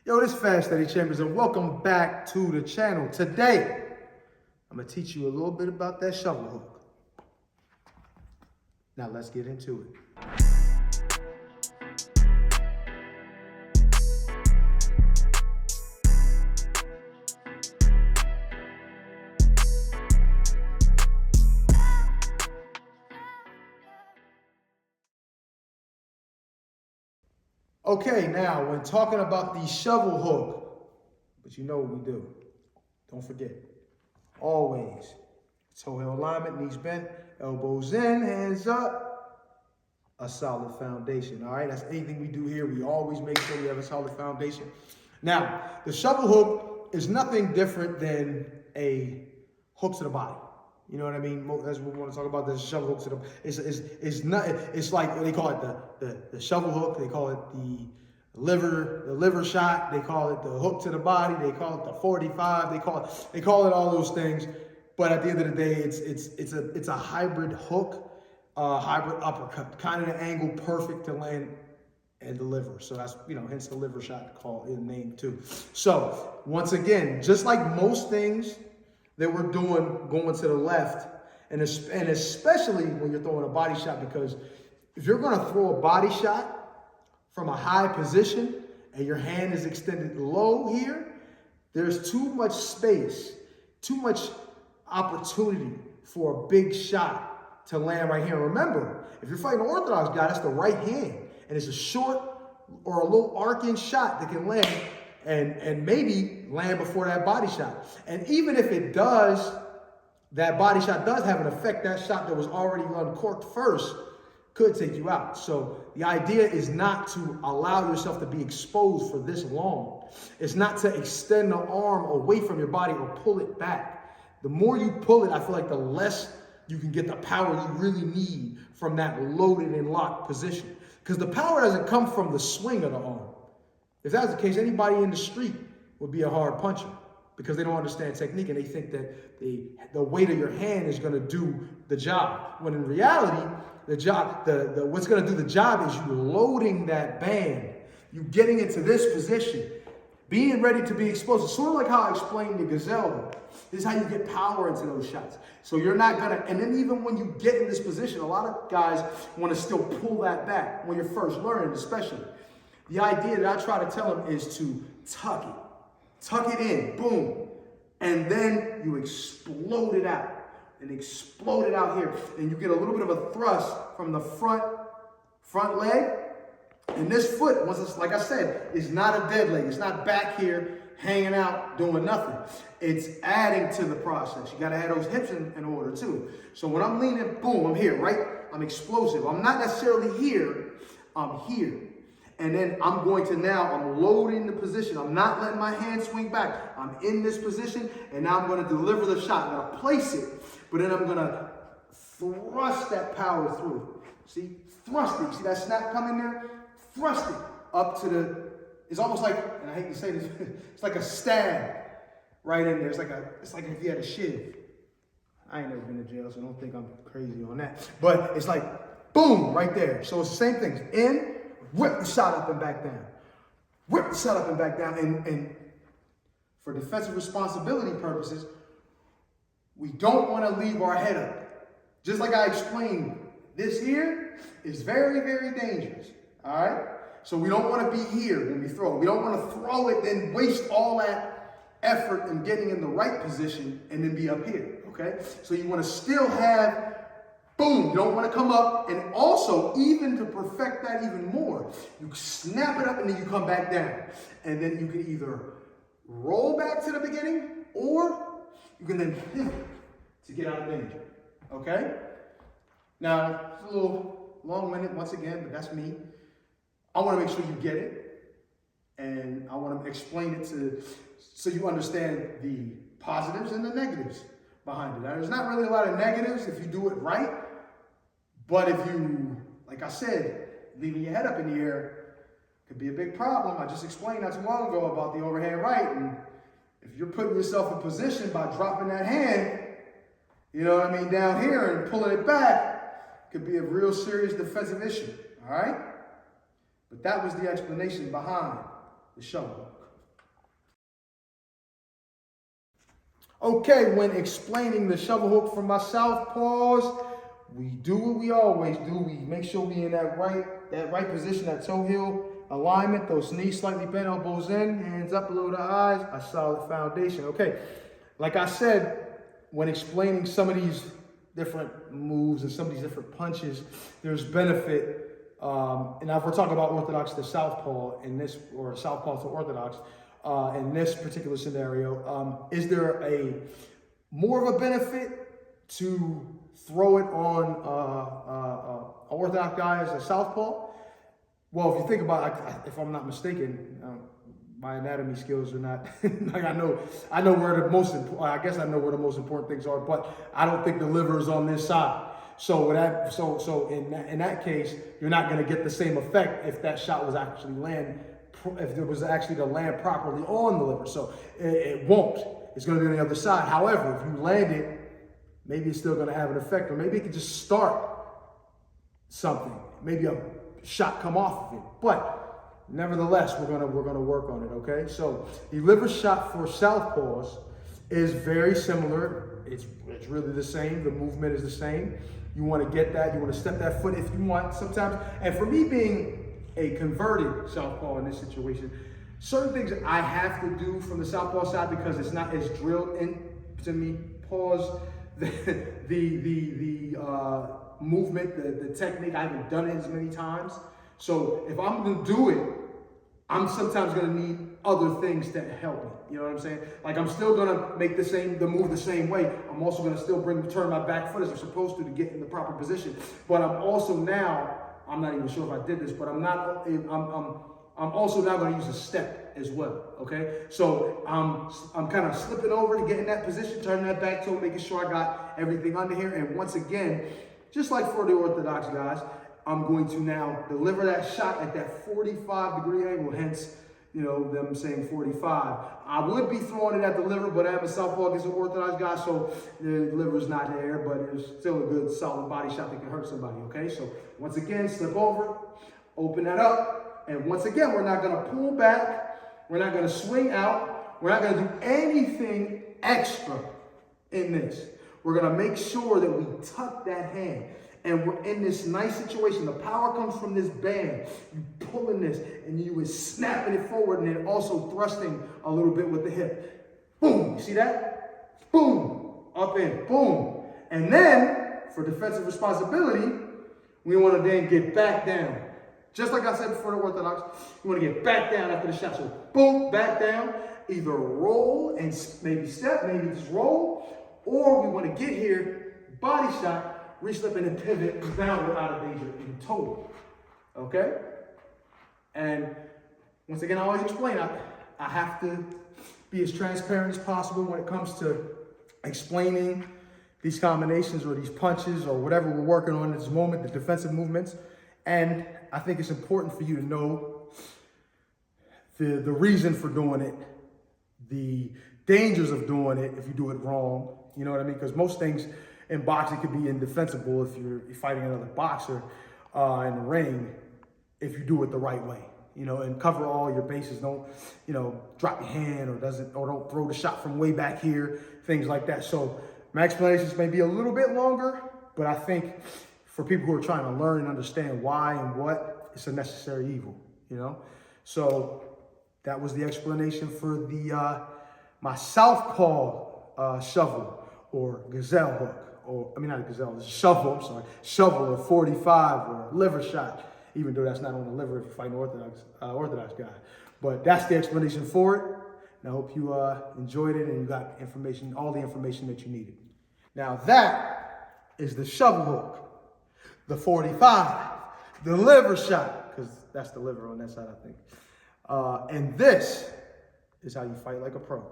Yo, this is Fast Steady Chambers, and welcome back to the channel. Today, I'm going to teach you a little bit about that shovel hook. Now, let's get into it. Okay, now, when talking about the shovel hook, but you know what we do. Don't forget, always, toe heel alignment, knees bent, elbows in, hands up, a solid foundation, all right? That's anything we do here. We always make sure we have a solid foundation. Now, the shovel hook is nothing different than a hook to the body. You know what I mean? That's what we want to talk about. The shovel hook to the it's like they call it the shovel hook. They call it the liver shot. They call it the hook to the body. They call it the 45. They call it all those things. But at the end of the day, it's a hybrid hook, hybrid uppercut, kind of the angle perfect to land and deliver. So that's, hence the liver shot call in the name too. So once again, just like most things that we're doing going to the left, and especially when you're throwing a body shot, because if you're going to throw a body shot from a high position and your hand is extended low here, there's too much space, too much opportunity for a big shot to land right here. Remember, if you're fighting an Orthodox guy, that's the right hand, and it's a short or a little arcing shot that can land and maybe land before that body shot. And even if it does, that body shot does have an effect, that shot that was already uncorked first could take you out. So the idea is not to allow yourself to be exposed for this long. It's not to extend the arm away from your body or pull it back. The more you pull it, I feel like the less you can get the power you really need from that loaded and locked position. Because the power doesn't come from the swing of the arm. If that was the case, anybody in the street would be a hard puncher because they don't understand technique and they think that the weight of your hand is going to do the job. When in reality, what's going to do the job is you loading that band, you getting into this position, being ready to be exposed. It's sort of like how I explained the gazelle. This is how you get power into those shots. So you're not going to, and then even when you get in this position, a lot of guys want to still pull that back when you're first learning, especially. The idea that I try to tell them is to tuck it in, boom, and then you explode it out, and explode it out here, and you get a little bit of a thrust from the front leg, and this foot, once it's, like I said, is not a dead leg. It's not back here hanging out doing nothing. It's adding to the process. You got to have those hips in order too. So when I'm leaning, boom, I'm here, right? I'm explosive. I'm not necessarily here. I'm here. And then I'm loading the position. I'm not letting my hand swing back. I'm in this position, and now I'm going to deliver the shot. I'm going to place it, but then I'm going to thrust that power through. See? Thrust it. See that snap coming there? Thrust it up to it's almost like, and I hate to say this, it's like a stab right in there. It's like if you had a shiv. I ain't never been to jail, so don't think I'm crazy on that. But it's like, boom, right there. So it's the same thing. In, whip the shot up and back down. Whip the shot up and back down. And for defensive responsibility purposes, we don't want to leave our head up. Just like I explained, this here is very, very dangerous. All right? So we don't want to be here when we throw it. We don't want to throw it, then waste all that effort in getting in the right position and then be up here. Okay? So you want to still have boom, you don't want to come up, and also, even to perfect that even more, you snap it up and then you come back down. And then you can either roll back to the beginning, or you can then pivot to get out of danger, okay? Now, it's a little long-winded once again, but that's me. I want to make sure you get it, and I want to explain it so you understand the positives and the negatives behind it. Now, there's not really a lot of negatives if you do it right, but if you, like I said, leaving your head up in the air could be a big problem. I just explained not too long ago about the overhand right, and if you're putting yourself in position by dropping that hand, you know what I mean, down here and pulling it back, could be a real serious defensive issue, all right? But that was the explanation behind the shovel hook. Okay, when explaining the shovel hook from my southpaws, we do what we always do. We make sure we in that right position, that toe heel alignment, those knees slightly bent, elbows in, hands up below the eyes, a solid foundation. Okay, like I said, when explaining some of these different moves and some of these different punches, there's benefit. And if we're talking about Orthodox to Southpaw in this, or Southpaw to Orthodox, in this particular scenario, is there a more of a benefit to throw it on an Orthodox guy as a Southpaw? Well, if you think about it, if I'm not mistaken, my anatomy skills are not like I know where the most important. I guess I know where the most important things are, but I don't think the liver is on this side. So in that case, you're not going to get the same effect if that shot was actually if it was actually to land properly on the liver. So it won't. It's going to be on the other side. However, if you land it, maybe it's still going to have an effect, or maybe it could just start something. Maybe a shot come off of it. But nevertheless, we're gonna work on it. Okay. So the liver shot for southpaws is very similar. It's really the same. The movement is the same. You want to get that. You want to step that foot if you want. Sometimes, and for me being a converted southpaw in this situation, certain things I have to do from the southpaw side because it's not as drilled into me. Pause. The movement, the technique, I haven't done it as many times. So if I'm gonna do it, I'm sometimes gonna need other things to help me. You know what I'm saying? Like I'm still gonna make the move the same way. I'm also gonna still turn my back foot as I'm supposed to get in the proper position. But I'm also now, I'm not even sure if I did this, but I'm also now gonna use a step as well, okay? So I'm kind of slipping over to get in that position, turning that back toe, making sure I got everything under here. And once again, just like for the Orthodox guys, I'm going to now deliver that shot at that 45-degree angle, hence, you know, them saying 45. I would be throwing it at the liver, but I am a southpaw against an Orthodox guy, so the liver's not there, but it's still a good, solid body shot that can hurt somebody, okay? So once again, slip over, open that up, and once again, we're not gonna pull back, we're not gonna swing out, we're not gonna do anything extra in this. We're gonna make sure that we tuck that hand. And we're in this nice situation. The power comes from this band. You pulling this, and you is snapping it forward, and then also thrusting a little bit with the hip. Boom, you see that? Boom, up in, boom. And then, for defensive responsibility, we wanna then get back down. Just like I said before the Orthodox, you wanna get back down after the shot. So boom, back down, either roll and maybe step, maybe just roll, or we wanna get here, body shot, re-slip and then pivot, down without a danger in total, okay? And once again, I always explain, I have to be as transparent as possible when it comes to explaining these combinations or these punches or whatever we're working on at this moment, the defensive movements. And I think it's important for you to know the reason for doing it, the dangers of doing it if you do it wrong, you know what I mean? Because most things in boxing could be indefensible if you're fighting another boxer in the ring, if you do it the right way, you know, and cover all your bases. Don't, you know, drop your hand or don't throw the shot from way back here, things like that. So my explanations may be a little bit longer, but I think for people who are trying to learn and understand why and what, it's a necessary evil, you know. So that was the explanation for the my southpaw shovel or gazelle hook. Or, I mean, not a gazelle, it's a shovel, I'm sorry. Shovel or 45 or liver shot, even though that's not on the liver if you're fighting Orthodox guy. But that's the explanation for it. And I hope you enjoyed it and you got information, all the information that you needed. Now that is the shovel hook, the 45, the liver shot, because that's the liver on that side, I think. And this is how you fight like a pro.